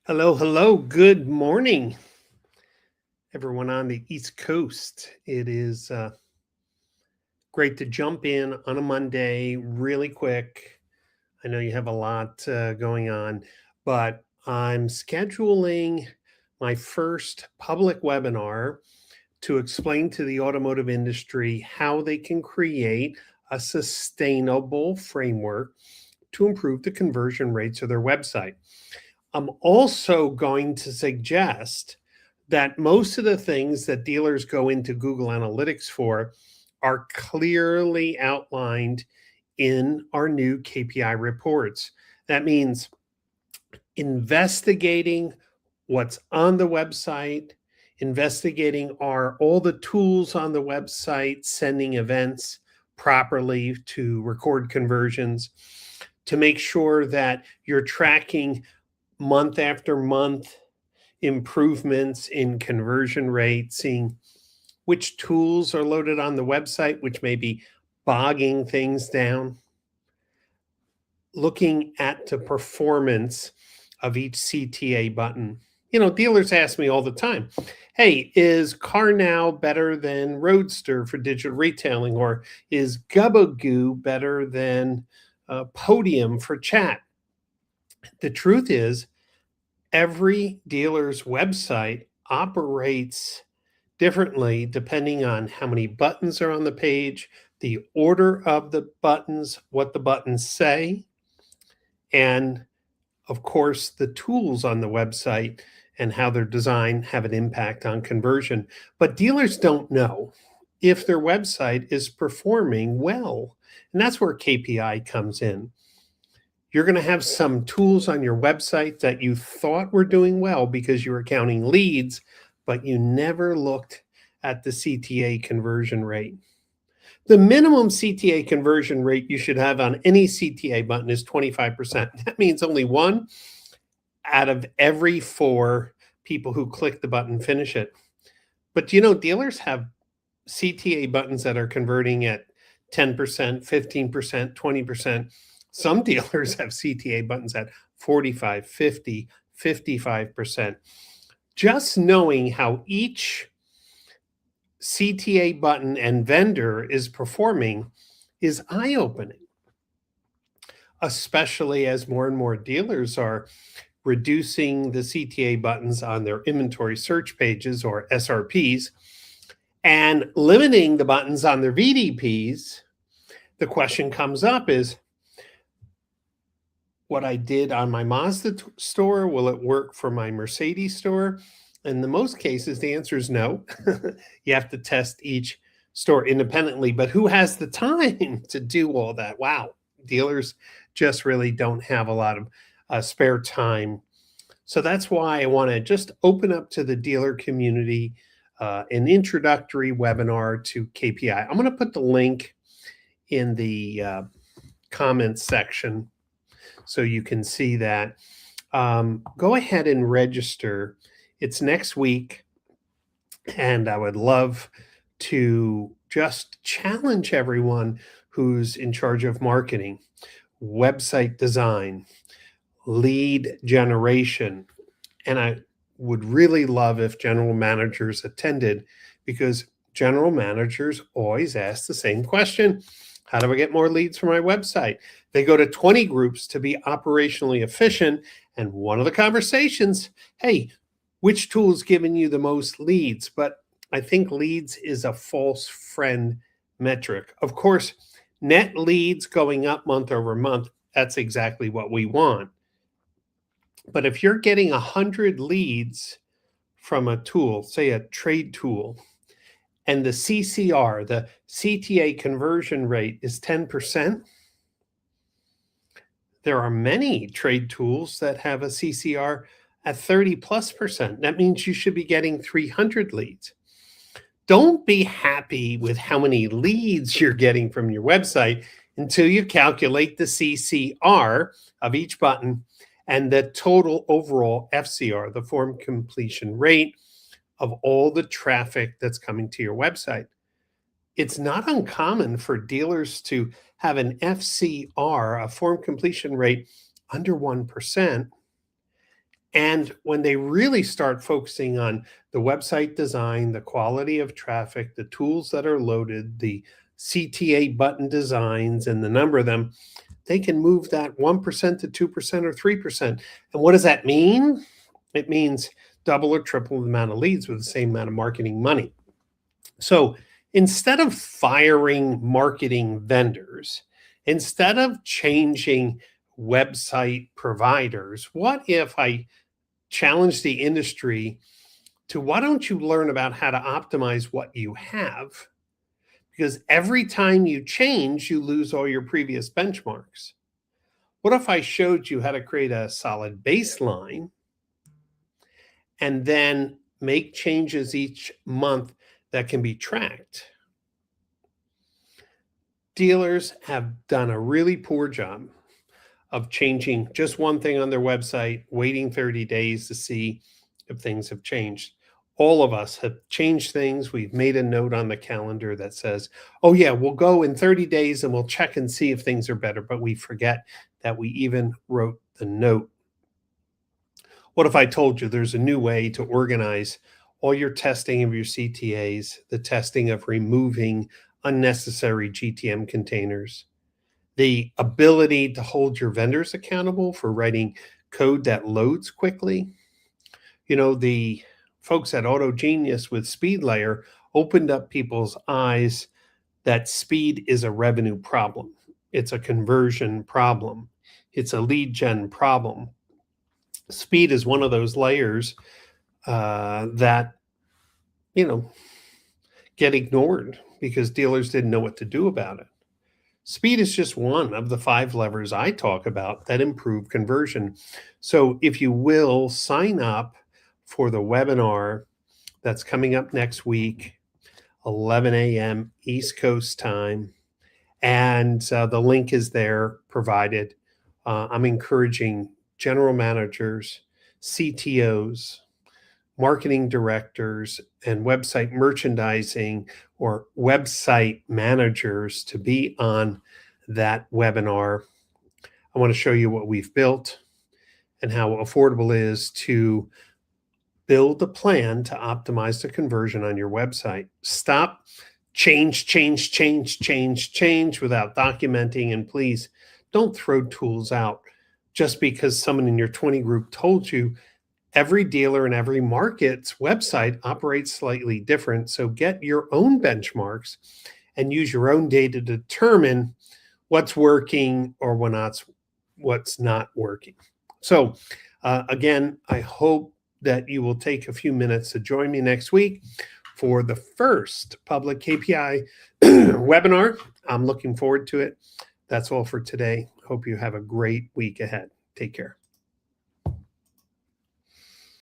Hello, hello. Good morning, everyone on the East Coast. It is great to jump in on a Monday really quick. I know you have a lot going on, but I'm scheduling my first public webinar to explain to the automotive industry how they can create a sustainable framework to improve the conversion rates of their website. I'm also going to suggest that most of the things that dealers go into Google Analytics for are clearly outlined in our new KPI reports. That means investigating what's on the website, investigating are all the tools on the website sending events properly to record conversions, to make sure that you're tracking month after month improvements in conversion rate, seeing which tools are loaded on the website, which may be bogging things down, looking at the performance of each CTA button. You know, dealers ask me all the time, hey, is Car Now better than Roadster for digital retailing? Or is Gubagoo better than Podium for chat? The truth is, every dealer's website operates differently depending on how many buttons are on the page, the order of the buttons, what the buttons say, and of course, the tools on the website and how they're designed have an impact on conversion. But dealers don't know if their website is performing well. And that's where KPI comes in. You're going to have some tools on your website that you thought were doing well because you were counting leads, but you never looked at the CTA conversion rate. The minimum CTA conversion rate you should have on any CTA button is 25%. That means only one out of every four people who click the button finish it. But you know, dealers have CTA buttons that are converting at 10%, 15%, 20%. Some dealers have CTA buttons at 45, 50, 55%. Just knowing how each CTA button and vendor is performing is eye-opening, especially as more and more dealers are reducing the CTA buttons on their inventory search pages or SRPs and limiting the buttons on their VDPs. The question comes up is, what I did on my Mazda store, will it work for my Mercedes store? In the most cases, the answer is no. You have to test each store independently, but who has the time to do all that? Wow, dealers just really don't have a lot of spare time. So that's why I want to just open up to the dealer community an introductory webinar to KPI. I'm going to put the link in the comments section so you can see that. Go ahead and register. It's next week, and I would love to just challenge everyone who's in charge of marketing, website design, lead generation, and I would really love if general managers attended, because general managers always ask the same question. How do I get more leads for my website? They go to 20 groups to be operationally efficient. And one of the conversations, hey, which tool is giving you the most leads? But I think leads is a false friend metric. Of course, net leads going up month over month, that's exactly what we want. But if you're getting 100 leads from a tool, say a trade tool, and the CCR, the CTA conversion rate is 10%, there are many trade tools that have a CCR at 30+%. That means you should be getting 300 leads. Don't be happy with how many leads you're getting from your website until you calculate the CCR of each button and the total overall FCR, the form completion rate of all the traffic that's coming to your website. It's not uncommon for dealers to have an FCR, a form completion rate, under 1%. And when they really start focusing on the website design, the quality of traffic, the tools that are loaded, the CTA button designs, and the number of them, they can move that 1% to 2% or 3%. And what does that mean? It means double or triple the amount of leads with the same amount of marketing money. So instead of firing marketing vendors, instead of changing website providers, what if I challenge the industry to why don't you learn about how to optimize what you have? Because every time you change, you lose all your previous benchmarks. What if I showed you how to create a solid baseline and then make changes each month that can be tracked? Dealers have done a really poor job of changing just one thing on their website, waiting 30 days to see if things have changed. All of us have changed things. We've made a note on the calendar that says, oh yeah, we'll go in 30 days and we'll check and see if things are better, but we forget that we even wrote the note. What if I told you there's a new way to organize all your testing of your CTAs, the testing of removing unnecessary GTM containers, the ability to hold your vendors accountable for writing code that loads quickly? You know, the folks at AutoGenius with SpeedLayer opened up people's eyes that speed is a revenue problem. It's a conversion problem. It's a lead gen problem. Speed is one of those layers that, get ignored because dealers didn't know what to do about it. Speed is just one of the 5 levers I talk about that improve conversion. So if you will, sign up for the webinar that's coming up next week, 11 a.m. East Coast time. And the link is there provided. I'm encouraging general managers, CTOs, marketing directors, and website merchandising or website managers to be on that webinar. I want to show you what we've built and how affordable it is to build a plan to optimize the conversion on your website. Stop change without documenting, and please don't throw tools out just because someone in your 20 group told you. Every dealer and every market's website operates slightly different. So get your own benchmarks and use your own data to determine what's working or what's not working. So again, I hope that you will take a few minutes to join me next week for the first public KPI webinar. I'm looking forward to it. That's all for today. Hope you have a great week ahead. Take care.